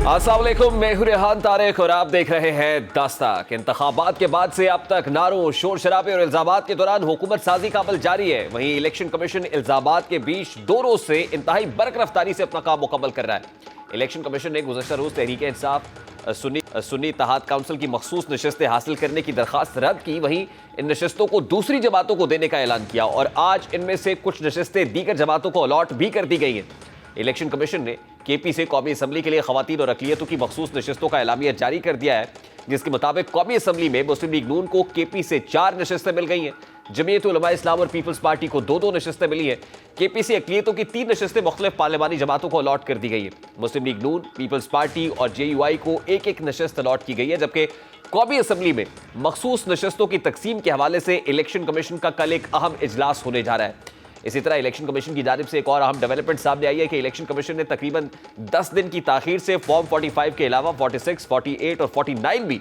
अस्सलाम वालेकुम, मैं हूं रेहान तारिक और आप देख रहे हैं दस्तक। इंतखाबात के बाद से अब तक नारों, शोर शराबे और इल्जामात के दौरान हुकूमत साजी का अमल जारी है। वहीं इलेक्शन कमीशन इल्जामात के बीच 2 रोज से इंतहाई बरक रफ्तारी से अपना काम मुकम्मल कर रहा है। इलेक्शन कमीशन ने गुज़श्ता रोज तहरीक इंसाफ सुन्नी इत्तेहाद काउंसिल की मखसूस नशस्तें हासिल करने की दरखास्त रद्द की। वहीं इन नशस्तों को दूसरी जमातों को देने का ऐलान किया और आज इनमें से कुछ नशस्तें दीगर जमातों को अलॉट भी कर दी गई हैं। इलेक्शन कमीशन ने केपी से कौमी असम्बली के लिए खवातीन और अक़लियतों की मखसूस नशस्तों का एलामिया जारी कर दिया है, जिसके मुताबिक कौमी असम्बली में मुस्लिम लीग नून को केपी से 4 नशस्तें मिल गई हैं, जमीयत उलमा इस्लाम और पीपल्स पार्टी को 2-2 नशस्तें मिली हैं। केपी से अक़लियतों की 3 नशस्तें मुख्तलिफ पार्लिमानी जमातों को अलॉट कर दी गई है। मुस्लिम लीग नून, पीपल्स पार्टी और JUI को 1-1 नशस्त अलॉट की गई है, जबकि कौमी असम्बली में मखसूस नशस्तों की तकसीम के हवाले से इलेक्शन कमीशन का कल एक अहम इजलास होने जा रहा है। इसी तरह इलेक्शन कमीशन की जानिब से एक और अहम डेवलपमेंट सामने आई है कि इलेक्शन कमीशन ने तकरीबन 10 दिन की ताखीर से फॉर्म 45 के अलावा 46, 48 और 49 भी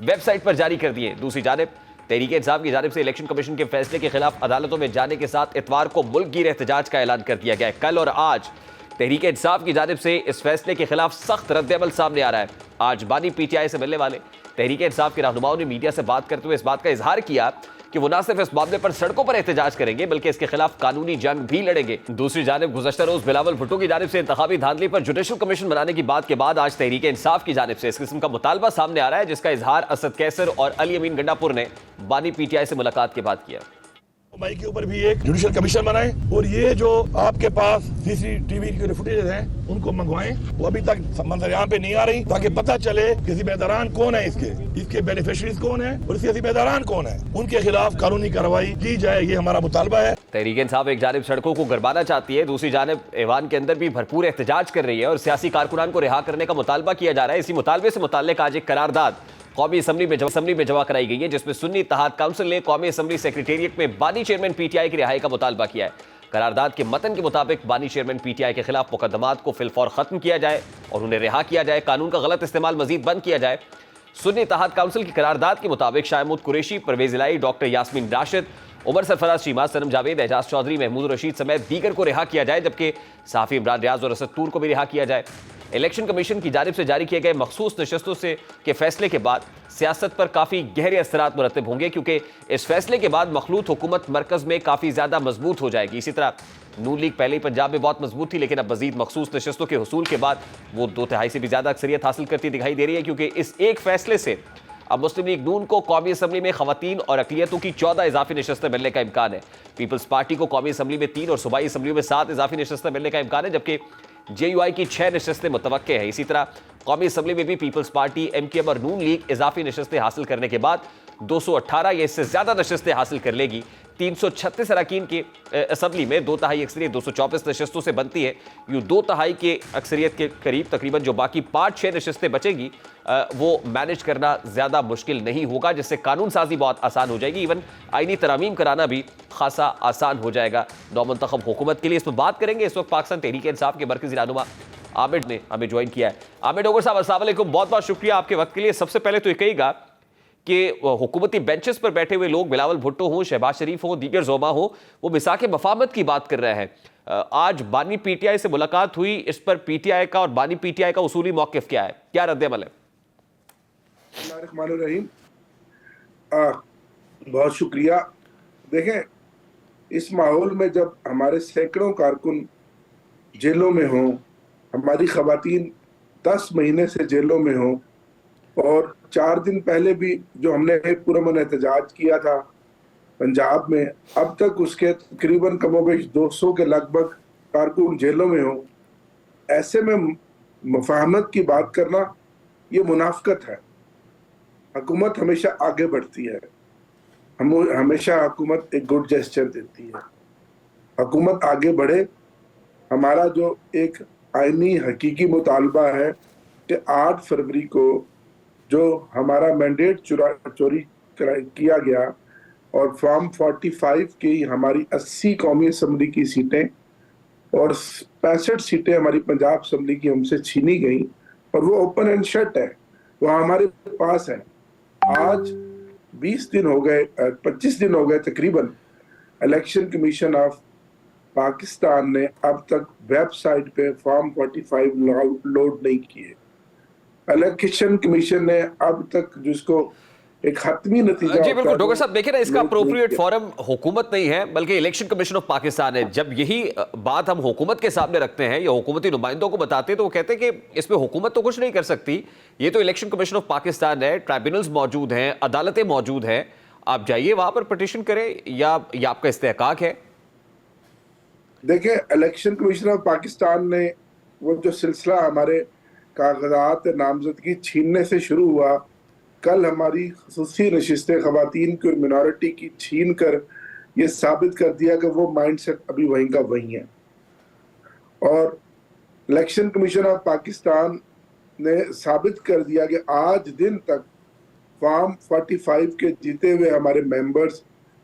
वेबसाइट पर जारी कर दिए। दूसरी जानिब तहरीक इंसाफ की जानिब से इलेक्शन कमीशन के फैसले के खिलाफ अदालतों में जाने के साथ इतवार को मुल्कगीर एहतजाज का ऐलान कर दिया गया है। कल और आज तहरीक इंसाफ की जानिब से इस फैसले के खिलाफ सख्त रद्द-ए-अमल सामने आ रहा है। आज बानी PTI से मिलने वाले तहरीक इंसाफ के रहनुमाओं ने मीडिया से बात करते हुए इस बात का इजहार किया कि वो न सिर्फ इस मामले पर सड़कों पर एहतजाज करेंगे बल्कि इसके खिलाफ कानूनी जंग भी लड़ेंगे। दूसरी जानिब गुज़श्ता रोज बिलावल भुट्टो की जानिब से इंतखाबी धांधली पर जुडिशल कमीशन बनाने की बात के बाद आज तहरीक इंसाफ की जानिब से इस किस्म का मुतालबा सामने आ रहा है, जिसका इजहार असद कैसर और अली अमीन गंडापुर ने बानी PTI से मुलाकात के बाद किया। मई के ऊपर भी एक जुडिशल कमीशन बनाए और ये जो आपके पास CCTV के फुटेज हैं उनको मंगवाएं। वो अभी तक मंजर-ए-आम पे नहीं आ रही, ताकि पता चले कि जिम्मेदारान कौन है, इसके बेनिफिशरीज कौन है और इसके जिम्मेदारान कौन है, उनके खिलाफ कानूनी कार्रवाई की जाए। ये हमारा मुतालबा है। तहरीक इंसाफ एक जानिब सड़कों को गरबाना चाहती है, दूसरी जानिब ऐवान के अंदर भी भरपूर एहतजाज कर रही है और सियासी कारकुनान को रिहा करने का मुतालबा किया जा रहा है। इसी मुतालबे से मुताल्लिक आज एक करारदाद कौमी असम्बली में जमा कराई गई है, जिसमें सुन्नी इत्तेहाद काउंसिल ने कौमी असम्बली सेक्रेटेरिएट में बानी चेयरमैन PTI की रिहाई का मुतालबा किया है। करारदाद के मतन के मुताबिक बानी चेयरमैन PTI के खिलाफ मुकदमात को फिलफौर खत्म किया जाए और उन्हें रिहा किया जाए, कानून का गलत इस्तेमाल मजीद बंद किया जाए। सुन्नी इत्तेहाद काउंसिल की करारदाद के मुताबिक शाहमूद कुरैशी, परवेज इलाही, डॉक्टर यास्मीन राशिद, उमर सरफराज चीमा, सनम जावेद, एजाज चौधरी, महमूद रशीद समेत दीगर को रिहा किया जाए, जबकि सहाफी इमरान रियाज और असद तूर को भी रिहा किया जाए। इलेक्शन कमीशन की जानिब से जारी किए गए मखसूस नशस्तों से के फैसले के बाद सियासत पर काफ़ी गहरे असरात मुरतब होंगे, क्योंकि इस फैसले के बाद मखलूत हुकूमत मरकज़ में काफ़ी ज़्यादा मजबूत हो जाएगी। इसी तरह नून लीग पहले ही पंजाब में बहुत मजबूत थी, लेकिन अब मजीद मखसूस नशस्तों के हुसूल के बाद वो 2/3 से भी ज़्यादा अक्सरियत हासिल करती दिखाई दे रही है, क्योंकि इस एक फैसले से अब मुस्लिम लीग नून को कौमी असम्बली में खवातीन और अक़लियतों की 14 इजाफी नशस्तें मिलने का इम्कान है। पीपल्स पार्टी को कौमी असम्बली में 3 और सूबाई असम्बलियों में 7 इजाफी नशस्तें मिलने का इम्कान है, जबकि JUI की 6 नशस्तें मुतवक्के हैं। इसी तरह कौमी असम्बली में भी पीपल्स पार्टी, MKM और नून लीग इजाफी नशस्तें हासिल करने के बाद 218 या इससे ज़्यादा नशस्तें हासिल कर लेगी। 336 अरकान की असम्बली में 2/3 अक्सरियत 224 नशस्तों से बनती है। यूँ 2/3 के अक्सरियत के करीब तकरीबन जो बाकी 5-6 नशस्तें बचेगी वो मैनेज करना ज़्यादा मुश्किल नहीं होगा, जिससे कानून साजी बहुत आसान हो जाएगी। इवन आईनी तरामीम कराना भी खासा आसान हो जाएगा नौमुंतखब हुकूमत के लिए। इस पर बात करेंगे। इस वक्त पाकिस्तान तहरीक इंसाफ के मरकज़ी रहनुमा आमिर ने हमें ज्वाइन किया है। आमिर डोगर साहब, अस्सलाम वालेकुम, बहुत बहुत शुक्रिया आपके वक्त के लिए। सबसे पहले तो ये कहिएगा कि हुकूमती बेंचेस पर बैठे हुए लोग, बिलावल भुट्टो हों, शहबाज शरीफ हो, दीगर ज़ोमा हो, वो मिसाक मफाहमत की बात कर रहे हैं। आज बानी PTI से मुलाकात हुई, इस पर PTI का और बानी PTI का उसूली मौक़िफ़ क्या है, क्या रद्द-ए-अमल है? बिस्मिल्लाहिर्रहमानिर्रहीम, बहुत शुक्रिया। देखें, इस माहौल में जब हमारे सैकड़ों कारकुन जेलों में हों, हमारी खवातीन 10 महीने से जेलों में हों और 4 दिन पहले भी जो हमने पुरअमन एहतजाज किया था पंजाब में, अब तक उसके तकरीबन कमोबेश 200 के लगभग कारकुन जेलों में हों, ऐसे में मुफाहमत की बात करना ये मुनाफकत है। हुकूमत हमेशा आगे बढ़ती है, हमेशा हुकूमत एक गुड जेस्चर देती है। हुकूमत आगे बढ़े। हमारा जो एक आईनी हकीकी मुतालबा है कि 8 फरवरी को जो हमारा मैंडेट चोरी किया गया और फॉर्म 45 की हमारी 80 कौमी असम्बली की सीटें और 65 सीटें हमारी पंजाब असम्बली की हमसे छीनी गई और वो ओपन एंड शट है, वो हमारे पास है। आज 20 दिन हो गए, 25 दिन हो गए तकरीबन इलेक्शन कमीशन ऑफ पाकिस्तान ने अब तक वेबसाइट पे फॉर्म 45 लोड नहीं किए। इलेक्शन कमीशन ने अब तक जिसको एक हतमी नतीजा जी बिल्कुल डॉक्टर साहब, देखिए ना, इसका लोड नहीं अप्रोप्रिएट किया। फोरम हुकूमत नहीं है बल्कि इलेक्शन कमीशन ऑफ पाकिस्तान है। जब यही बात हम हुकूमत के सामने रखते हैं या हुकूमती नुमाइंदों को बताते हैं तो वो कहते हैं कि इसमें हुकूमत तो कुछ नहीं कर सकती, ये तो इलेक्शन कमीशन ऑफ पाकिस्तान है, ट्राइब्यूनल्स मौजूद हैं, अदालतें मौजूद हैं, आप जाइए वहां पर पिटीशन करें, या ये आपका इस्तेहकाक है? देखिए, इलेक्शन कमीशन ऑफ पाकिस्तान ने वो जो सिलसिला हमारे कागजात नामजदगी छीनने से शुरू हुआ, कल हमारी खुसूसी नशिस्तें खवातीन की और मिनॉरिटी की छीन कर ये साबित कर दिया कि वो माइंडसेट अभी वहीं का वहीं है। और इलेक्शन कमीशन ऑफ पाकिस्तान ने साबित कर दिया कि आज दिन तक फॉर्म 45 के जीते हुए हमारे मेंबर्स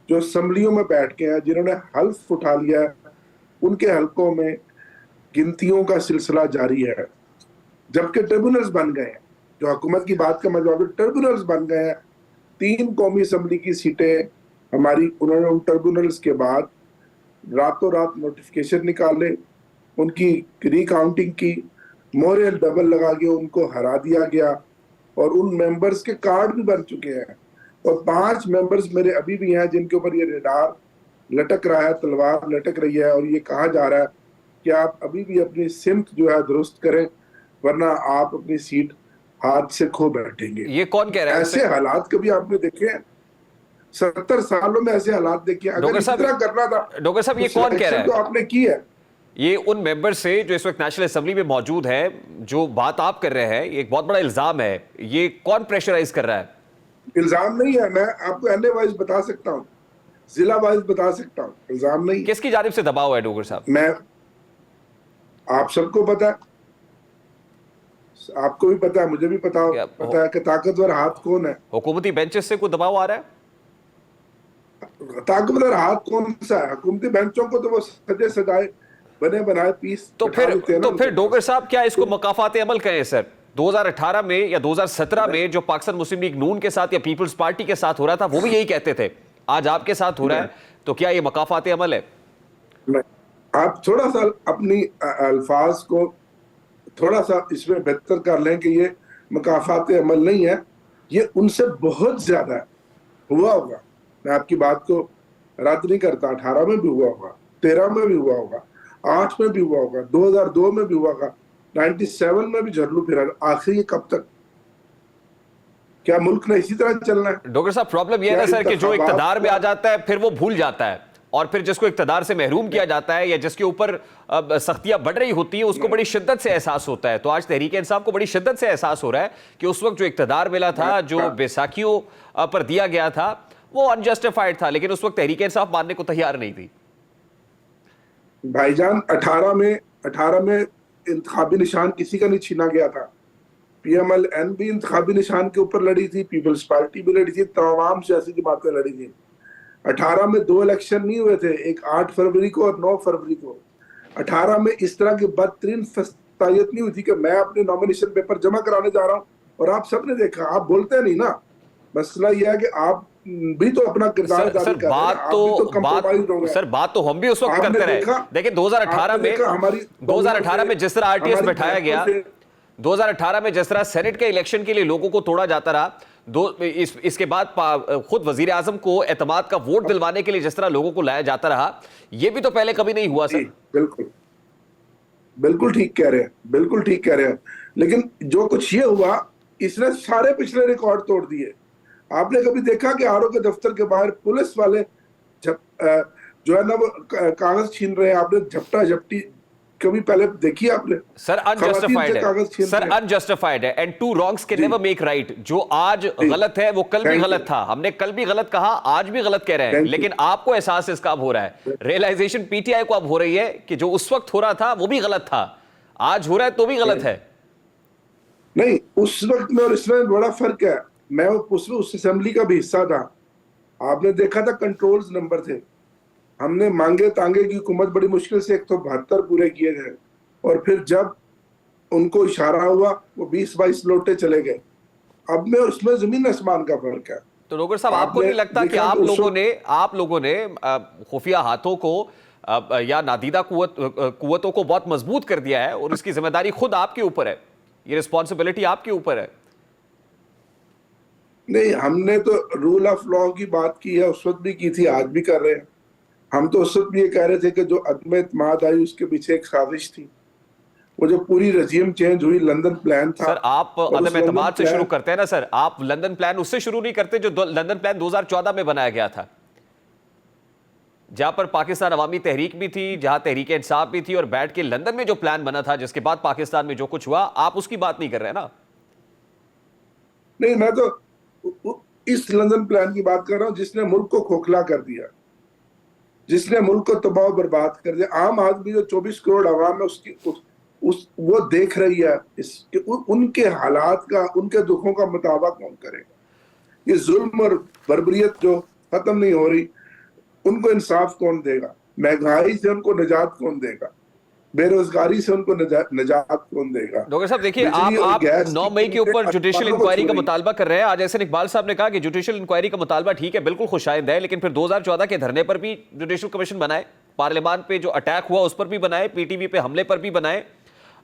जो असम्बलियों में बैठ के हैं, जिन्होंने हल्फ उठा लिया है, उनके हल्कों में गिनतियों का सिलसिला जारी है, जबकि ट्रिब्यूनल्स बन गए हैं। जो हुकूमत की बात का मतलब ट्रिब्यूनल्स बन गए हैं। 3 कौमी असम्बली की सीटें हमारी, उन्होंने उन ट्रिब्यूनल्स के बाद रातों रात नोटिफिकेशन निकाले, उनकी रिकाउंटिंग की, मोरल डबल लगा के उनको हरा दिया गया और उन मेंबर्स के कार्ड भी बन चुके हैं। और 5 मेंबर्स मेरे अभी भी हैं जिनके ऊपर ये रेडार लटक रहा है, तलवार लटक रही है, और ये कहा जा रहा है कि आप अभी भी अपनी सिमत जो है दुरुस्त करें, वरना आप अपनी सीट हाथ से खो बैठेंगे। ये कौन कह रहा है? ऐसे हालात कभी आपने देखे हैं? 70 सालों में ऐसे हालात देखे? अगर इस तरह करना था डॉक्टर साहब, ये कौन कह रहा है? तो आपने की है। ये उन मेंबर से जो इस वक्त नेशनल असेंबली में मौजूद है, जो बात आप कर रहे हैं, ये एक बहुत बड़ा इल्जाम है, ये कौन प्रेशराइज कर रहा है? इल्जाम नहीं है, मैं आपको एनए वाइज बता सकता हूँ, जिला वाइज बता सकता हूँ, इल्जाम नहीं। किसकी जानिब से दबाव है डॉक्टर साहब? मैं, आप सबको पता है, आपको भी पता है, मुझे भी पता है कि ताकतवर हाथ कौन है। हुकूमती बेंचेस से कोई दबाव आ रहा है? ताकतवर हाथ कौन सा है? हुकूमती बेंचों को तो वो सजे सजाए बने बनाए पीस तो फिर डॉक्टर साहब, क्या इसको मकाफात अमल कहें सर? 2018 में या 2017 में जो पाकिस्तान मुस्लिम लीग नून के साथ या पीपल्स पार्टी के साथ हो रहा था, वो भी यही कहते थे। आज आपके साथ हो रहा है, तो क्या ये मकाफात अमल है? आप थोड़ा सा अपनी अल्फाज को थोड़ा सा इसमें बेहतर कर लें कि ये मकाफात अमल नहीं है, ये उनसे बहुत ज्यादा है। हुआ होगा, मैं आपकी बात को रद्द नहीं करता, 18 में भी हुआ होगा, 13 में भी हुआ होगा, 8 में भी हुआ होगा, 2002 में भी हुआ होगा, 97 में भी झरलू फिरा। आखिर ये कब तक? क्या मुल्क ने इसी तरह चलना है? डॉक्टर साहब, प्रॉब्लम यह है सर कि जो इक्तदार में आ जाता है फिर वो भूल जाता है, और फिर जिसको इक्तदार से महरूम किया जाता है या जिसके ऊपर सख्तियां बढ़ रही होती है, उसको बड़ी शिद्दत से एहसास होता है। तो आज तहरीक इंसाफ को बड़ी शिद्दत से एहसास हो रहा है कि उस वक्त जो इक्तदार मिला था, जो बैसाखियों पर दिया गया था, वो अनजस्टिफाइड था, लेकिन उस वक्त तहरीक इंसाफ मानने को तैयार नहीं थी। भाईजान, 18 में इंतखाबी निशान किसी का नहीं छीना गया था। PMLN भी इंतखाबी निशान के ऊपर लड़ी थी, पीपल्स पार्टी भी लड़ी थी, तमाम सियासी जमातें लड़ी थी। 18 में 2 इलेक्शन नहीं हुए थे, एक 8 फरवरी को और 9 फरवरी को। 18 में इस तरह की बदतरीन फस्तायत नहीं हुई थी कि मैं अपने नॉमिनेशन पेपर जमा कराने जा रहा हूँ और आप सबने देखा। आप बोलते नहीं ना, मसला यह है कि आप भी तो अपना किरदार जारी कर रहे हैं, बात तो हम भी उस वक्त करते रहे। देखिए 2018 में जिस तरह RTS बैठाया गया, 2018 में जिस तरह सेनेट के इलेक्शन के लिए लोगों को तोड़ा जाता रहा, इसके बाद खुद वजीर आजम को एतमाद का वोट दिलवाने के लिए जिस तरह लोगों को लाया जाता रहा, ये भी तो पहले कभी नहीं हुआ सर। बिल्कुल ठीक कह रहे हैं, लेकिन जो कुछ ये हुआ, इसने सारे पिछले रिकॉर्ड तोड़ दिए। आपने कभी देखा कि आरओ के दफ्तर के बाहर पुलिस वाले जो है ना वो कागज छीन रहे हैं? आपने झपटा झपटी कभी पहले देखी आपने? सर अनजस्टिफाइड है, and two wrongs can never make right. जो आज गलत है वो कल भी गलत था, हमने कल भी गलत कहा, आज भी गलत कह रहे हैं, लेकिन आपको एहसास इसका अब हो रहा है, रियलाइजेशन PTI को अब हो रही है कि जो उस वक्त हो रहा था वो भी गलत था, आज हो रहा है तो भी गलत है। नहीं, उस वक्त में और इसमें बड़ा फर्क है। मैं उस असेंबली का भी हिस्सा था, आपने देखा था कंट्रोल्स नंबर थे, हमने मांगे तांगे की हुकूमत बड़ी मुश्किल से 172 पूरे किए गए, और फिर जब उनको इशारा हुआ वो 20-22 लोटे चले गए। अब में उसमें जमीन आसमान का फर्क है। तो डॉक्टर साहब, आपको नहीं लगता कि आप लोगों ने खुफिया हाथों को या नादीदा कुव्वतों को बहुत मजबूत कर दिया है और इसकी जिम्मेदारी खुद आपके ऊपर है, ये रिस्पॉन्सिबिलिटी आपके ऊपर है। नहीं, हमने तो रूल ऑफ लॉ की बात की है, उस वक्त भी की थी, आज भी कर रहे हैं। हम तो उस वक्त भी ये कह रहे थे कि जो अदम इत्माद आई उसके पीछे एक साजिश थी। वो जो पूरी रजीम चेंज हुई, लंदन प्लान था। सर आप अदम एतमाद से शुरू करते हैं ना सर, आप लंदन प्लान उससे शुरू नहीं करते जो लंदन प्लान 2014 में बनाया गया था, जहां पर पाकिस्तान अवामी तहरीक भी थी, जहां तहरीक इंसाफ भी थी, और बैठ के लंदन में जो प्लान बना था जिसके बाद पाकिस्तान में जो कुछ हुआ, आप उसकी बात नहीं कर रहे हैं ना। नहीं, मैं तो इस लंदन प्लान की बात कर रहा हूं जिसने मुल्क को खोखला कर दिया, जिसने मुल्क को तबाह बर्बाद कर दिया। आम आदमी जो 24 करोड़ आवाम है उसकी वो देख रही है उनके हालात का, उनके दुखों का मुताबा कौन करेगा। ये जुल्म और बर्बरियत जो खत्म नहीं हो रही, उनको इंसाफ कौन देगा। महंगाई से उनको निजात कौन देगा, बेरोजगारी से उनको निजात कौन देगा। डॉक्टर साहब देखिए, आप 9 मई के ऊपर जुडिशियल इंक्वायरी का मुतालबा कर रहे हैं। आज एहसन इकबाल साहब ने कहा कि जुडिशियल इंक्वायरी का मुतालबा ठीक है, बिल्कुल खुशाइंद है, लेकिन फिर 2014 के धरने पर भी जुडिशियल कमीशन बनाए, पार्लियामान पे जो अटैक हुआ उस पर भी बनाए, पीटीवी पे हमले पर भी बनाए,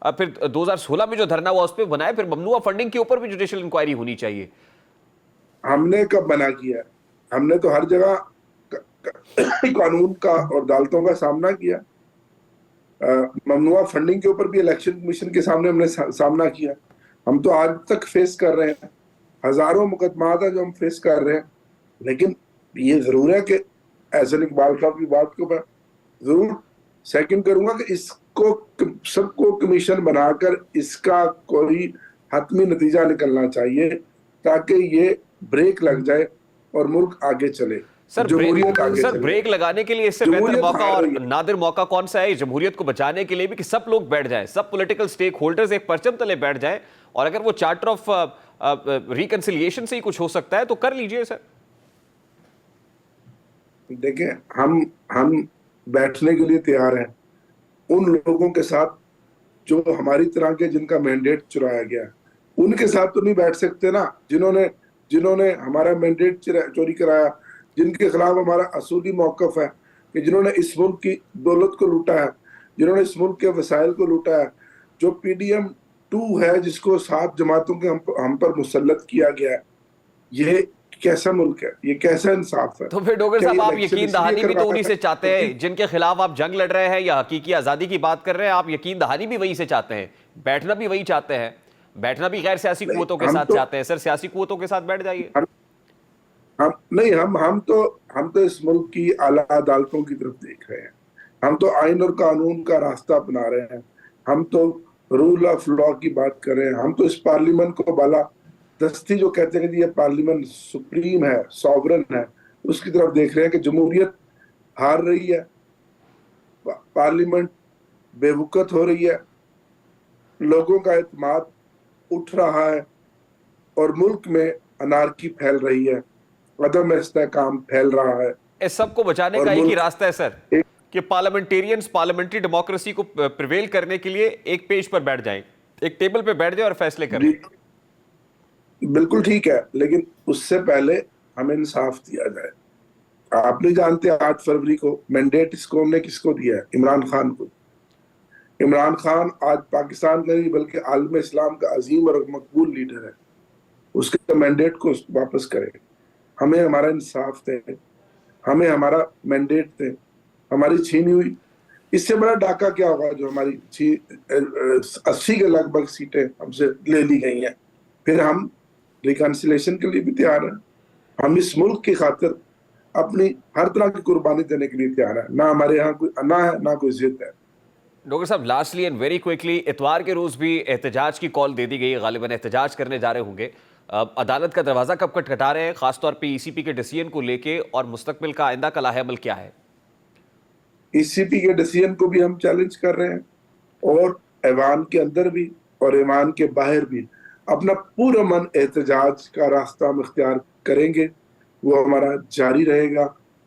फिर 2016 में जो धरना हुआ उस पर बनाए, फिर ममनुआ फंडिंग के ऊपर भी जुडिशियल इंक्वायरी होनी चाहिए। हमने कब मना किया? हमने तो हर जगह कानून का और अदालतों का सामना किया। ममनुआ फंडिंग के ऊपर भी इलेक्शन कमीशन के सामने हमने सामना किया। हम तो आज तक फेस कर रहे हैं, हजारों मुकदमात हैं जो हम फेस कर रहे हैं। लेकिन ये जरूर है कि एहसन इकबाल साहब की बात को मैं जरूर सेकंड करूंगा कि इसको सबको कमीशन बनाकर इसका कोई हतमी नतीजा निकलना चाहिए ताकि ये ब्रेक लग जाए और मुल्क आगे चले। सर ब्रेक लगाने के लिए इससे बेहतर मौका और नादिर मौका कौन सा है जमहूरियत को बचाने के लिए भी कि सब लोग बैठ जाएं, सब पॉलिटिकल स्टेक होल्डर्स एक परचम तले बैठ जाएं, और अगर वो चार्टर ऑफ रिकंसिलिएशन से ही कुछ हो सकता है तो कर लीजिए सर। देखिए, हम बैठने के लिए तैयार हैं उन लोगों के साथ जो हमारी तरह के, जिनका मैंडेट चुराया गया, उनके साथ तो नहीं बैठ सकते ना, जिन्होंने हमारा मैंडेट चोरी कराया, जिनके खिलाफ हमारा असूली मौकफ है कि जिन्होंने इस मुल्क की दौलत को लूटा है, जिन्होंने इस मुल्क के वसाइल को लूटा है, जो PDM 2 है जिसको 7 जमातों के हम पर मुसल्लत किया गया है। ये कैसा मुल्क है, ये कैसा इंसाफ है? तो फिर डॉक्टर साहब आप यकीन दहानी भी तो उन्हीं से चाहते हैं जिनके खिलाफ आप जंग लड़ रहे हैं या हकीकी आजादी की बात कर रहे हैं। आप यकीन दहानी भी वही से चाहते हैं, बैठना भी वही चाहते हैं, बैठना भी गैर सियासी कुव्वतों के साथ चाहते हैं। सर सियासी कुव्वतों के साथ बैठ जाइए। हम तो इस मुल्क की आला अदालतों की तरफ देख रहे हैं। हम तो आइन और कानून का रास्ता अपना रहे हैं। हम तो रूल ऑफ लॉ की बात कर रहे हैं। हम तो इस पार्लियामेंट को बाला दस्ती जो कहते हैं कि ये पार्लियामेंट सुप्रीम है, सॉवरन है, उसकी तरफ देख रहे हैं कि जमहूरियत हार रही है, पार्लियामेंट बेवकूफ हो रही है, लोगों का एतमाद उठ रहा है और मुल्क में अनारकी फैल रही है, अदम इस्तेहकाम फैल रहा है। इस सबको बचाने का एक ही रास्ता है सर कि पार्लियामेंटेरियंस पार्लियामेंट्री डेमोक्रेसी को प्रिवेल करने के लिए एक पेज पर बैठ जाएं, एक टेबल पर बैठ जाए और फैसले करें। बिल्कुल ठीक है, लेकिन उससे पहले हमें इंसाफ दिया जाए। आप नहीं जानते 8 फरवरी को मैंडेट किसको दिया है? इमरान खान को। इमरान खान आज पाकिस्तान का नहीं बल्कि आलम इस्लाम का अजीम और मकबूल लीडर है। उसके मैंडेट को वापस करें, हमें हमारा इंसाफ दें, हमें हमारा मैंडेट दें। हमारी छीनी हुई, इससे बड़ा डाका क्या होगा जो हमारी 80 के लगभग सीटें हमसे ले ली गई हैं। फिर हम रिकंसिलेशन के लिए भी तैयार हैं। हम इस मुल्क की खातिर अपनी हर तरह की कुर्बानी देने के लिए तैयार है। ना हमारे यहाँ कोई अना है, ना कोई जिद है। डॉक्टर साहब लास्टली एंड वेरी क्विकली, इतवार के रोज भी एहतजाज की कॉल दे दी गई है, गालिबन एहतजाज करने जा रहे होंगे। अदालत का दरवाजा कब खटखटा रहे हैं, खासतौर पे ECP के डिसीजन को लेके, और मुस्तकबिल का आइंदा का लाहे अमल क्या है? ECP के डिसीजन को भी हम चैलेंज कर रहे हैं और ऐवान के अंदर भी और ऐवान के बाहर भी अपना पूरा मन एहतजाज का रास्ता हम इख्तियार करेंगे। वो हमारा जारी रहेगा,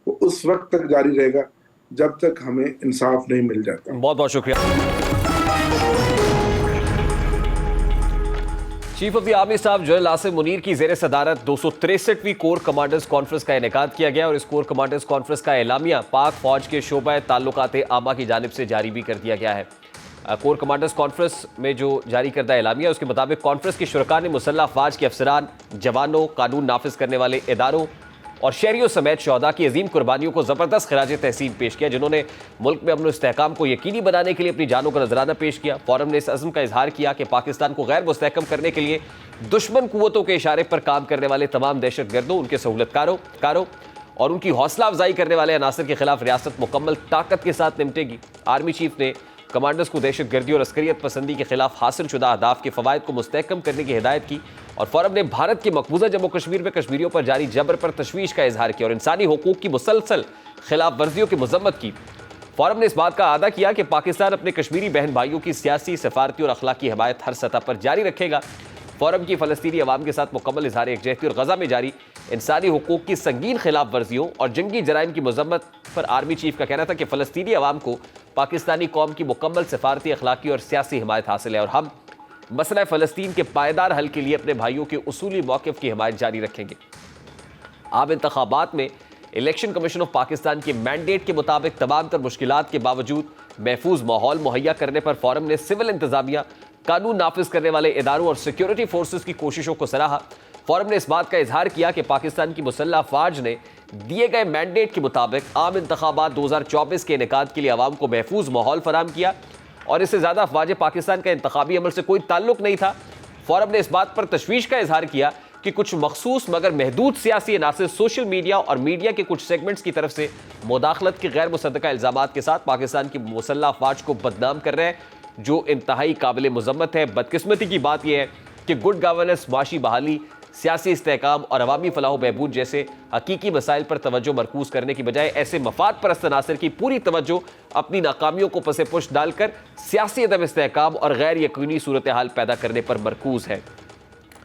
वो उस वक्त तक जारी रहेगा जब तक हमें इंसाफ नहीं मिल जाता। बहुत बहुत शुक्रिया। Chief of the army staff general Asim Munir की जेर सदारत 263वीं कोर कमांडर्स कॉन्फ्रेंस का इनेकाद किया गया और इस कोर कमांडर्स कॉन्फ्रेंस का एलामिया पाक फौज के शोबा ताल्लुकात आमा की जानिब से जारी भी कर दिया गया है। कोर कमांडर्स कॉन्फ्रेंस में जो जारी करदा एलामिया उसके मुताबिक कॉन्फ्रेंस की शुरका ने मुसल्लह अफवाज के अफसरान, जवानों, कानून नाफिज करने वाले इदारों और शहरियों समेत शहदा की अजीम कुर्बानियों को ज़बरदस्त खिराज तहसीन पेश किया, जिन्होंने मुल्क में अमन इस्तेहकाम को यकीनी बनाने के लिए अपनी जानों का नजराना पेश किया। फोरम ने इस अज़्म का इजहार किया कि पाकिस्तान को गैर मुस्तहकम करने के लिए दुश्मन कुव्वतों के इशारे पर काम करने वाले तमाम दहशतगर्दों, उनके सहूलतकारों और उनकी हौसला अफजाई करने वाले अनासर के खिलाफ रियासत मुकम्मल ताकत के साथ निपटेगी। आर्मी चीफ ने कमांडर्स को दहशतगर्दी और अस्करियत पसंदी के खिलाफ हासिल शुदा अहदाफ के फ़वाइद को मुस्तहकम करने की हिदायत की और फोरम ने भारत के मकबूजा जम्मू कश्मीर में कश्मीरियों पर जारी जबर पर तशवीश का इजहार किया और इंसानी हुकूक की मुसलसल खिलाफ वर्जियों की मजम्मत की। फोरम ने इस बात का आदा किया कि पाकिस्तान अपने कश्मीरी बहन भाइयों की सियासी, सफारती और अखलाकी हिमायत हर सतह पर जारी रखेगा। फोरम की फ़लस्तीनी अवाम के साथ मुकम्मल इजहार यकजहती और गजा में जारी इंसानी हुकूक की संगीन खिलाफ वर्जियों और जंगी जराइम की मजम्मत पर आर्मी चीफ का कहना था कि फ़लस्तीनी अवाम को पाकिस्तानी कौम की मुकम्मल सफारती, अखलाकी और सियासी हिमायत हासिल है और हम मसला फ़लस्तीन के पायदार हल के लिए अपने भाइयों के उसूली मौक़िफ़ की हिमायत जारी रखेंगे। आम इंतखाबात में इलेक्शन कमीशन ऑफ पाकिस्तान के मैंडेट के मुताबिक तमाम तर मुश्किलात के बावजूद महफूज माहौल मुहैया करने पर फोरम ने सिविल इंतजामिया, कानून नाफिज करने वाले इदारों और सिक्योरिटी फोर्सेस की कोशिशों को सराहा। फोरम ने इस बात का इजहार किया कि पाकिस्तान की मुसल्लह अफवाज ने दिए गए मैंडेट के मुताबिक आम इंतखाबात 2024 के इनेकाद के लिए आवाम को महफूज माहौल फराम किया और इससे ज़्यादा अफवाज पाकिस्तान का इंतखाबी अमल से कोई ताल्लुक नहीं था। फोरम ने इस बात पर तशवीश का इजहार किया कि कुछ मखसूस मगर महदूद सियासी अनासर सोशल मीडिया और मीडिया के कुछ सेगमेंट्स की तरफ से मुदाखलत के गैर मुसद्दका इल्ज़ामात के साथ पाकिस्तान की मुसल्लह अफवाज को बदनाम कर रहे हैं, जो इंतहाई काबिल मजम्मत है। बदकिस्मती की बात यह है कि गुड गवर्नेंस, माशी बहाली, सियासी इस्तेहकाम और अवामी फलाह बहबूद जैसे हकीकी मसाइल पर तवज्जो मरकूज करने की बजाय ऐसे मफाद परस्त अनासर की पूरी तवज्जो अपनी नाकामियों को पसे पुश डालकर सियासी अदम इस्तेहकाम और गैर यकीनी सूरत हाल पैदा करने पर मरकूज है।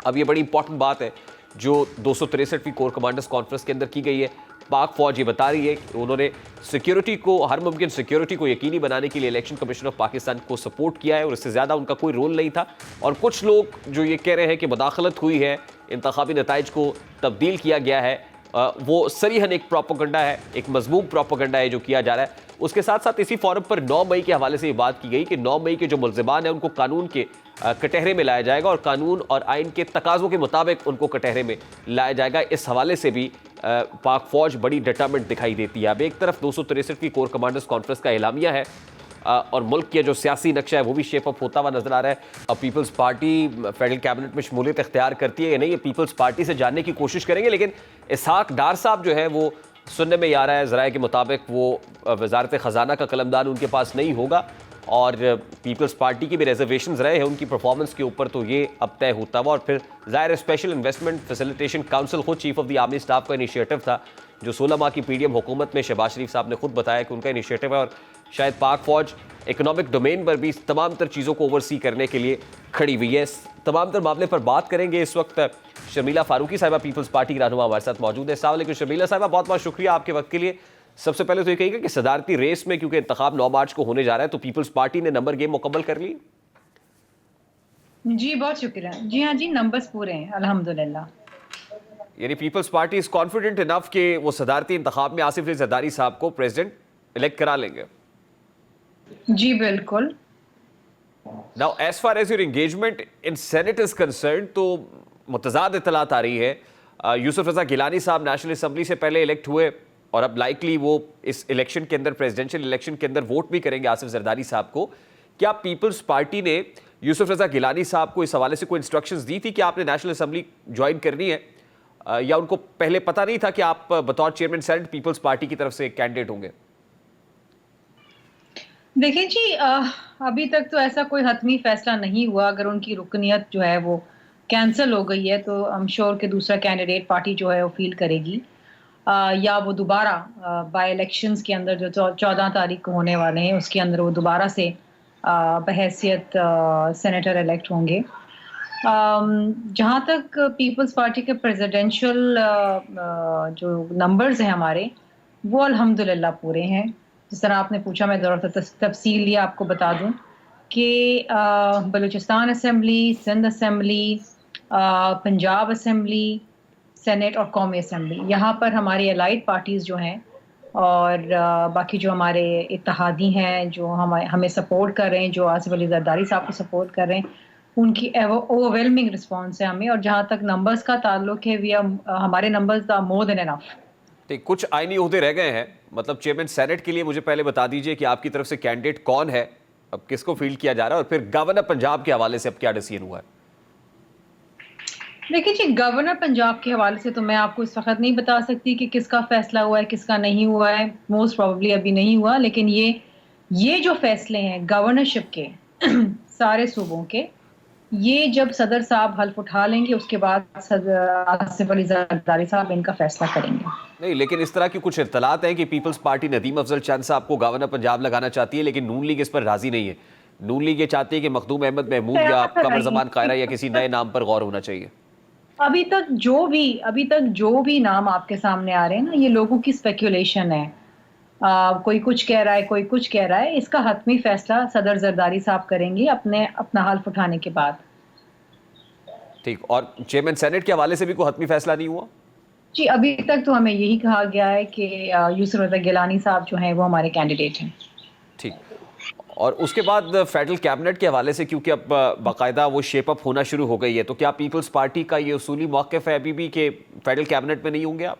अब ये बड़ी इंपॉर्टेंट बात है जो 263वीं कोर कमांडर्स कॉन्फ्रेंस के अंदर की गई है। पाक फौज ये बता रही है कि उन्होंने सिक्योरिटी को, हर मुमकिन सिक्योरिटी को यकीनी बनाने के लिए इलेक्शन कमीशन ऑफ पाकिस्तान को सपोर्ट किया है और इससे ज़्यादा उनका कोई रोल नहीं था। और कुछ लोग जो ये कह रहे हैं कि मुदाखलत हुई है, इंतखाबी नताइज को तब्दील किया गया है, वो सरीहन एक प्रोपेगेंडा है, एक मजमूम प्रोपेगेंडा है जो किया जा रहा है। उसके साथ साथ इसी फोरम पर 9 मई के हवाले से ये बात की गई कि 9 मई के जो मुल्ज़िमान हैं उनको कानून के कटहरे में लाया जाएगा और कानून और आइन के तकाज़ों के मुताबिक उनको कटहरे में लाया जाएगा। इस हवाले से भी पाक फौज बड़ी डिटरमेंट दिखाई देती है। अब एक तरफ 263वीं कोर कमांडर्स कॉन्फ्रेंस का एलामिया है और मुल्क के जो सियासी नक्शा है वो भी शेप अप होता हुआ नजर आ रहा है। अब पीपल्स पार्टी फेडरल कैबिनेट में शमूलियत इख्तियार करती है या नहीं, ये पीपल्स पार्टी से जानने की कोशिश करेंगे। लेकिन इसहाक डार साहब जो है वो सुनने में आ रहा है ज़राए के मुताबिक वो वजारत ख़जाना का कलमदान उनके पास नहीं होगा और पीपल्स पार्टी की भी रिजर्वेशंस रहे हैं उनकी परफॉर्मेंस के ऊपर, तो ये अब तय होता हुआ। और फिर ज़ाहिर स्पेशल इन्वेस्टमेंट फैसिलिटेशन काउंसिल खुद chief of the army staff का इनिशिएटिव था जो 16 माह की पीडीएम हुकूमत में शहबाज शरीफ साहब ने खुद बताया कि उनका इनिशिएटिव है और शायद पाक फौज इकोनॉमिक डोमेन पर भी तमाम तर चीज़ों को ओवरसी करने के लिए खड़ी हुई है। तमाम तर मामले पर बात करेंगे। इस वक्त शर्मिला फारूकी साहिबा पीपल्स पार्टी की रहनुमा हमारे साथ मौजूद है। अस्सलाम वालेकुम शर्मिला साहिबा, बहुत बहुत शुक्रिया आपके वक्त के लिए। सबसे पहले तो ये कहिएगा कि सदारती रेस में क्योंकि इंतखाब 9 मार्च को होने जा रहा है तो पीपल्स पार्टी ने नंबर गेम मुकम्मल कर ली? जी बहुत शुक्रिया। जी हाँ जी, नंबर्स पूरे हैं अल्हम्दुलिल्लाह। यानी Peoples Party is confident enough कि वो सदारती इंतखाब में आसिफ अली जरदारी साहब को प्रेसिडेंट इलेक्ट करा लेंगे? जी बिल्कुल। Now, as far as your engagement in Senate is concerned, तो मुतज़ाद इत्तलात आ रही है। यूसुफ रज़ा गिलानी साहब नेशनल असम्बली से पहले इलेक्ट हुए और अब लाइकली वो इस इलेक्शन के अंदर, प्रेसिडेंशियल इलेक्शन के अंदर वोट भी करेंगे आसिफ जरदारी साहब को। क्या पीपल्स पार्टी ने यूसुफ रज़ा गिलानी साहब को इस हवाले से कोई इंस्ट्रक्शंस दी थी कि आपने नेशनल असम्बली ज्वाइन करनी है, या उनको पहले पता नहीं था कि आप बतौर चेयरमैन सेनेट पीपल्स पार्टी की तरफ से कैंडिडेट होंगे? देखिए जी, अभी तक तो ऐसा कोई हतमी फैसला नहीं हुआ। अगर उनकी रुकनियत जो है वो कैंसिल हो गई है तो आई एम श्योर कि दूसरा कैंडिडेट पार्टी जो है वो फील करेगी, या वो दोबारा बाय इलेक्शंस के अंदर जो 14 तारीख को होने वाले हैं उसके अंदर वो दोबारा से बहैसियत सेनेटर इलेक्ट होंगे। जहाँ तक पीपल्स पार्टी के प्रेसिडेंशियल जो नंबर्स हैं हमारे, वो अल्हम्दुलिल्लाह पूरे हैं। जिस तरह आपने पूछा, मैं ज़रा तफसील ये आपको बता दूं कि Balochistan assembly, Sindh assembly, Punjab assembly, senate और कौमी असेंबली, यहाँ पर हमारे अलाइड पार्टीज़ जो हैं और बाकी जो हमारे इत्तेहादी हैं जो हमें सपोर्ट कर रहे हैं, जो आसिफ अली जरदारी साहब को सपोर्ट कर रहे हैं, उनकी ओवरवेलमिंग रिस्पॉन्स है हमें। और जहाँ तक नंबर्स का ताल्लुक है, हमारे numbers are more than enough. ठीक, कुछ आईनी ओहदे रह गए हैं, मतलब चेयरमैन सेनेट के लिए मुझे पहले बता दीजिए कि आपकी तरफ से कैंडिडेट कौन है, अब किसको फील्ड किया जा रहा है, और फिर गवर्नर पंजाब के हवाले से अब क्या डिसीजन हुआ है? देखिए जी, गवर्नर पंजाब के हवाले से तो मैं आपको इस वक्त नहीं बता सकती कि किसका फैसला हुआ है, किसका नहीं हुआ है। मोस्ट प्रोबेबली अभी नहीं हुआ, लेकिन ये जो फैसले हैं गवर्नरशिप के सारे सूबों के, ये जब सदर साहब हल्फ उठा लेंगे उसके बाद आसिफ अली जरदारी साहब इनका फैसला करेंगे। नहीं, लेकिन इस तरह की कुछ इत्तलात हैं कि पीपल्स पार्टी नदीम अफजल चंद साहब को गवर्नर पंजाब लगाना चाहती है, लेकिन नून लीग इस पर राजी नहीं है। नून लीग ये चाहती है कि मखदूम अहमद महमूद या कमर जमान कायरा या किसी नए नाम पर गौर होना चाहिए। अभी तक जो भी नाम आपके सामने आ रहे हैं ना, ये लोगों की स्पेकुलेशन है। कोई कुछ कह रहा है, कोई कुछ कह रहा है। इसका हतमी फैसला सदर जरदारी साहब करेंगे अपना हल्फ उठाने के बाद। ठीक, और चेयरमैन सेनेट के हवाले से भी कोई हतमी फैसला नहीं हुआ? जी, अभी तक तो हमें यही कहा गया है कि यूसुफ रज़ा गिलानी साहब जो हैं वो हमारे कैंडिडेट हैं। ठीक, और उसके बाद फेडरल कैबिनेट के हवाले से, क्योंकि अब बाकायदा वो शेप अप होना शुरू हो गई है, तो क्या पीपल्स पार्टी का ये उसूली मौक़िफ़ है अभी भी कि फेडरल कैबिनेट में नहीं होंगे आप?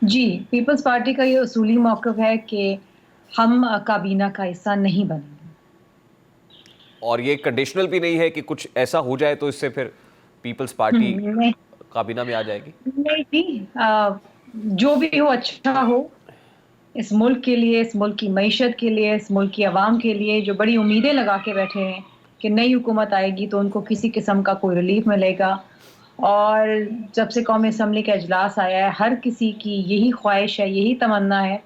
जी, पीपल्स पार्टी का ये उसूली मौक़िफ़ है कि हम काबीना का हिस्सा नहीं बनेंगे। और ये कंडीशनल भी नहीं है कि कुछ ऐसा हो जाए तो इससे फिर पीपल्स पार्टी काबीना में आ जाएगी? नहीं जी, जो भी हो अच्छा हो इस मुल्क के लिए, इस मुल्क की मईशत के लिए, इस मुल्क की आवाम के लिए, जो बड़ी उम्मीदें लगा के बैठे हैं कि नई हुकूमत आएगी तो उनको किसी किस्म का कोई रिलीफ मिलेगा। और जब से कौमी असम्बली का इजलास आया है, हर किसी की यही ख्वाहिश है, यही तमन्ना है,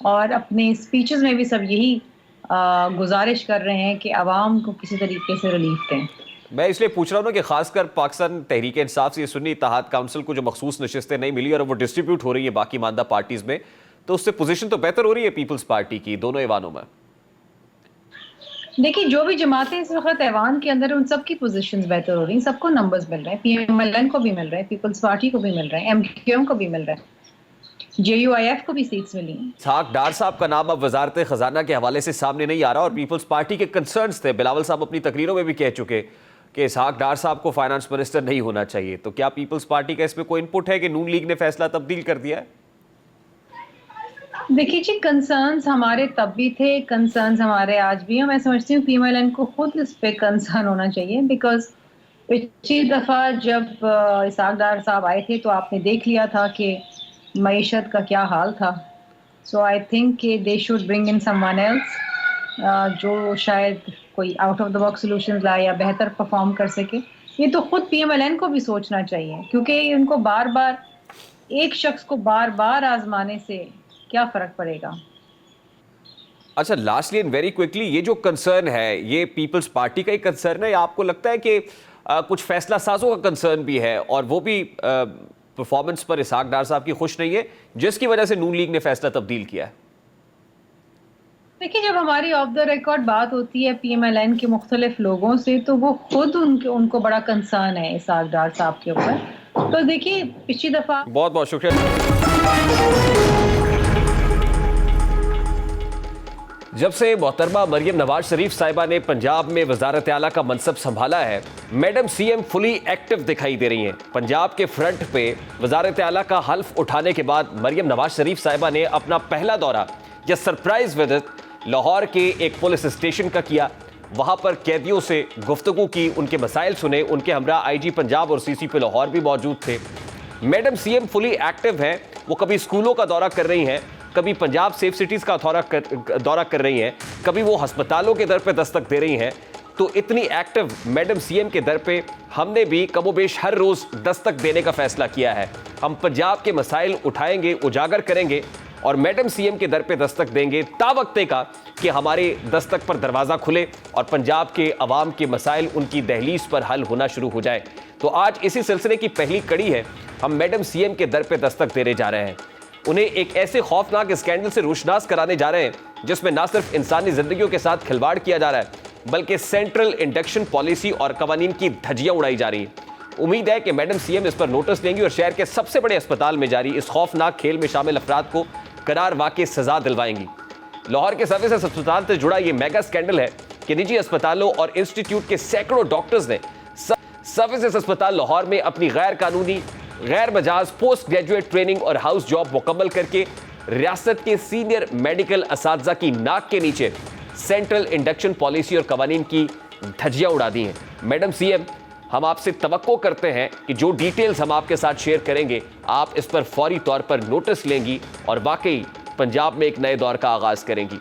और अपने स्पीचेस में भी सब यही गुजारिश कर रहे हैं कि आवाम को किसी तरीके से रिलीफ दें। मैं इसलिए पूछ रहा हूँ ना कि खासकर पाकिस्तान तहरीक इंसाफ से ये सुन्नी इत्तेहाद काउंसिल को जो मखसूस नशिस्तें नहीं मिली और वो डिस्ट्रीब्यूट हो रही है बाकी मानदा पार्टीज में, तो उससे पोजीशन तो बेहतर हो रही है पीपल्स पार्टी की दोनों ऐवानों में। देखिए, जो भी जमातें इस वक्त ऐवान के अंदर, उन सब की पोजीशंस बेहतर हो रही हैं, सबको नंबर्स मिल रहे हैं। PMLN को भी मिल रहे हैं, पीपल्स पार्टी को भी मिल रहे हैं, MQM को भी मिल रहे हैं, JUIF को भी सीट्स मिली हैं। इसहाक डार साहब का नाम अब वजारत खजाना के हवाले से सामने नहीं आ रहा और पीपल्स पार्टी के कंसर्न्स थे। बिलावल साहब अपनी तकरीरों में भी कह चुके कि इसहाक डार साहब को फाइनेंस मिनिस्टर नहीं होना चाहिए। तो क्या पीपल्स पार्टी का इसमें कोई इनपुट है कि नून लीग ने फैसला तब्दील कर दिया है? देखिए जी, कंसर्न्स हमारे तब भी थे, कंसर्न्स हमारे आज भी हैं। मैं समझती हूँ PMLN को खुद इस पे कंसर्न होना चाहिए, बिकॉज पिछली दफ़ा जब इसहाक डार साहब आए थे तो आपने देख लिया था कि मईशत का क्या हाल था। सो आई थिंक कि they should bring in someone else जो शायद कोई out of the box solution लाए या बेहतर परफॉर्म कर सके। ये तो खुद PMLN को भी सोचना चाहिए, क्योंकि उनको बार बार एक शख्स को बार बार आजमाने से क्या फर्क पड़ेगा। अच्छा, लास्टली एंड वेरी क्विकली, ये जो कंसर्न है ये पीपल्स पार्टी का ही कंसर्न है या आपको लगता है कि कुछ फैसला साजों का कंसर्न भी है और वो भी परफॉर्मेंस पर इसहाक डार साहब की खुश नहीं है, जिसकी वजह से नून लीग ने फैसला तब्दील किया है? देखिए, जब हमारी ऑफ द रिकॉर्ड बात होती है PMLN के मुख्तलिफ लोगों से, तो वो खुद उनको बड़ा कंसर्न है इसहाक डार साहब के ऊपर। तो देखिए, पिछली दफा बहुत बहुत शुक्रिया। जब से मोहतरमा मरियम नवाज शरीफ साहिबा ने पंजाब में वजारत आला का मनसब संभाला है, मैडम CM फुली एक्टिव दिखाई दे रही हैं। पंजाब के फ्रंट पे वजारत आला का हल्फ उठाने के बाद मरियम नवाज शरीफ साहिबा ने अपना पहला दौरा या सरप्राइज विजिट लाहौर के एक पुलिस स्टेशन का किया। वहां पर कैदियों से गुफ्तगू की, उनके मसाइल सुने। उनके हमरा IG पंजाब और CCP लाहौर भी मौजूद थे। मैडम CM फुली एक्टिव हैं। वो कभी स्कूलों का दौरा कर रही हैं, कभी पंजाब सेफ सिटीज़ का दौरा कर रही हैं, कभी वो अस्पतालों के दर पे दस्तक दे रही हैं। तो इतनी एक्टिव मैडम CM के दर पे हमने भी कमोबेश हर रोज़ दस्तक देने का फैसला किया है। हम पंजाब के मसाइल उठाएंगे, उजागर करेंगे और मैडम CM के दर पे दस्तक देंगे तावक्ते का कि हमारे दस्तक पर दरवाज़ा खुले और पंजाब के अवाम के मसाइल उनकी दहलीज पर हल होना शुरू हो जाए। तो आज इसी सिलसिले की पहली कड़ी है। हम मैडम CM के दर पे दस्तक देने जा रहे हैं। उन्हें एक ऐसे खौफनाक स्कैंडल से रोशनास कराने जा रहे हैं जिसमें ना सिर्फ इंसानी जिंदगियों के साथ खिलवाड़ किया जा रहा है, बल्कि सेंट्रल इंडक्शन पॉलिसी और कवानीन की धज्जियां उड़ाई जा रही हैं। उम्मीद है कि मैडम सीएम इस पर नोटिस देंगी और शहर के सबसे बड़े अस्पताल में जारी इस खौफनाक खेल में शामिल अफराद को करार वाकई सजा दिलवाएंगी। लाहौर के सर्विसेज अस्पताल से जुड़ा यह मेगा स्कैंडल है कि निजी अस्पतालों और इंस्टीट्यूट के सैकड़ों डॉक्टर्स ने सर्विसेज अस्पताल लाहौर में अपनी गैर कानूनी, गैर मजाज पोस्ट ग्रेजुएट ट्रेनिंग और हाउस जॉब मुकम्मल करके रियासत के सीनियर मेडिकल असातिज़ा की नाक के नीचे सेंट्रल इंडक्शन पॉलिसी और कवानीन की धज्जियां उड़ा दी हैं। मैडम सीएम, हम आपसे तवक्को करते हैं कि जो डिटेल्स हम आपके साथ शेयर करेंगे आप इस पर फौरी तौर पर नोटिस लेंगी और वाकई पंजाब में एक नए दौर का आगाज करेंगी।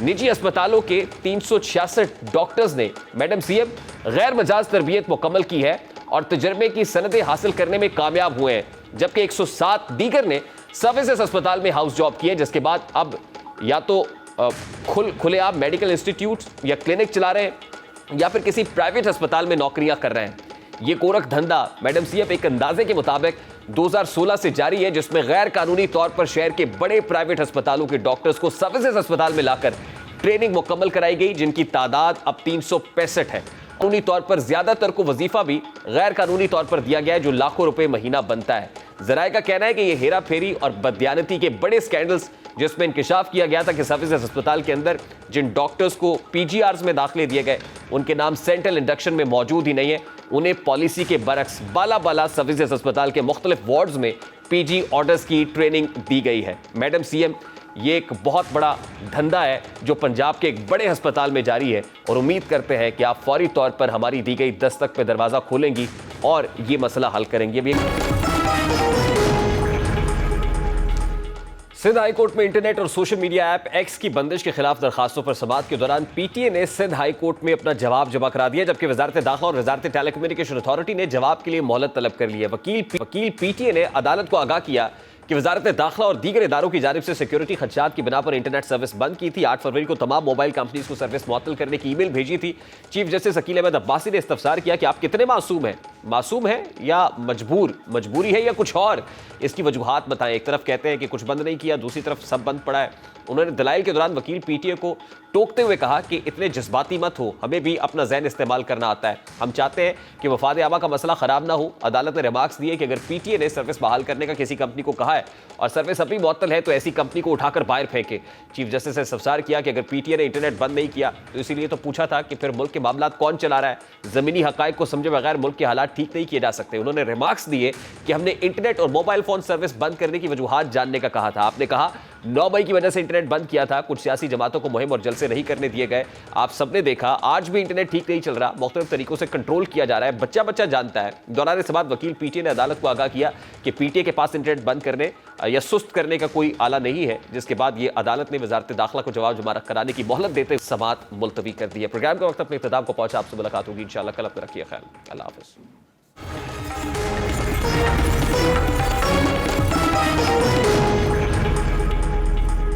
निजी अस्पतालों के 366 डॉक्टर्स ने मैडम सीएम गैर मजाज तरबियत मुकम्मल की है और तजर्बे की सनदें हासिल करने में कामयाब हुए हैं, जबकि 107 दीगर ने सर्विसेज अस्पताल में हाउस जॉब की है, जिसके बाद अब या तो खुलेआम मेडिकल इंस्टीट्यूट या क्लिनिक चला रहे हैं या फिर किसी प्राइवेट अस्पताल में नौकरियां कर रहे हैं। ये गोरख धंधा मैडम सीएम एक अंदाजे के मुताबिक 2016 से जारी है, जिसमें गैर कानूनी तौर पर शहर के बड़े प्राइवेट अस्पतालों के डॉक्टर्स को सर्विसेज अस्पताल में लाकर ट्रेनिंग मुकम्मल कराई गई, जिनकी तादाद अब 365 है। कानूनी तौर पर ज्यादातर को वजीफा भी गैर कानूनी तौर पर दिया गया है, जो लाखों रुपए महीना बनता है। जराये का कहना है कि यह हेरा फेरी और बददियानती के बड़े स्कैंडल्स जिसमें इंकिशाफ किया गया था कि सर्विसेज अस्पताल के अंदर जिन डॉक्टर्स को पीजीआर्स में दाखिले दिए गए उनके नाम सेंट्रल इंडक्शन में मौजूद ही नहीं है, उन्हें पॉलिसी के बरक्स बाला सर्विसेज अस्पताल के मुख्तलिफ वार्ड्स में पीजी ऑर्डर्स की ट्रेनिंग दी गई है। मैडम सीएम, ये एक बहुत बड़ा धंधा है जो पंजाब के एक बड़े अस्पताल में जारी है और उम्मीद करते हैं कि आप फौरी तौर पर हमारी दी गई दस्तक पे दरवाजा खोलेंगी और ये मसला हल करेंगी। अभी सिंध हाई कोर्ट में इंटरनेट और सोशल मीडिया ऐप एक्स की बंदिश के खिलाफ दरखास्तों पर समाअत के दौरान पीटीए ने सिंध हाई कोर्ट में अपना जवाब जमा करा दिया, जबकि वजारत दाखिला और वजारत टेलीकम्युनिकेशन अथॉरिटी ने जवाब के लिए मोहलत तलब कर ली है। वकील पीटीए ने अदालत को आगाह किया कि वजारत दाखिला और दीगर इदारों की जानिब से सिक्योरिटी खदशात की बिना पर इंटरनेट सर्विस बंद की थी। 8 फरवरी को तमाम मोबाइल कंपनीज को सर्विस मुअत्तल करने की ईमेल भेजी थी। चीफ जस्टिस अकील अहमद अब्बासी ने इस्तफसार किया कि आप कितने मासूम हैं या मजबूरी है या कुछ और, इसकी वजूहात बताएं। एक तरफ कहते हैं कि कुछ बंद नहीं किया, दूसरी तरफ सब बंद पड़ा है। उन्होंने दलाइल के दौरान वकील पीटीए को टोकते हुए कहा कि इतने जज्बाती मत हो, हमें भी अपना ज़हन इस्तेमाल करना आता है, हम चाहते हैं कि वफाद आमा का मसला खराब ना हो। अदालत ने रिमार्क्स दिए कि अगर पीटीए ने सर्विस बहाल करने का किसी कंपनी को कहा है और सर्विस अभी मुअत्तल है तो ऐसी कंपनी को उठाकर बाहर फेंके। चीफ जस्टिस ने इस्तफसार किया कि अगर पीटीए ने इंटरनेट बंद नहीं किया तो इसीलिए तो पूछा था कि फिर मुल्क के मामला कौन चला रहा है, ज़मीनी हकायक को समझे बगैर मुल्क के हालात ठीक नहीं किए जा सकते। उन्होंने रिमार्क्स दिए कि हमने इंटरनेट और मोबाइल फोन सर्विस बंद करने की वजूहात जानने का कहा था। आपने कहा 9 मई की वजह से इंटरनेट बंद किया था, कुछ सियासी जमातों को मुहिम और जलसे नहीं करने दिए गए। आप सबने देखा आज भी इंटरनेट ठीक नहीं चल रहा, मुख्तलिफ तरीकों से कंट्रोल किया जा रहा है, बच्चा जानता है। दौरान समाअत वकील पीटीए ने अदालत को आगाह किया कि पीटीए के पास इंटरनेट बंद करने या सुस्त करने का कोई आला नहीं है, जिसके बाद ये अदालत ने वजारत दाखिला को जवाब जमा कराने की मोहलत देते समाअत मुलतवी कर दी है। प्रोग्राम का वक्त अपने इख्तिताम को पहुंचा, आपसे मुलाकात होगी इंशाअल्लाह कल। अपना रखिए ख्याल, अल्लाह हाफ़िज़।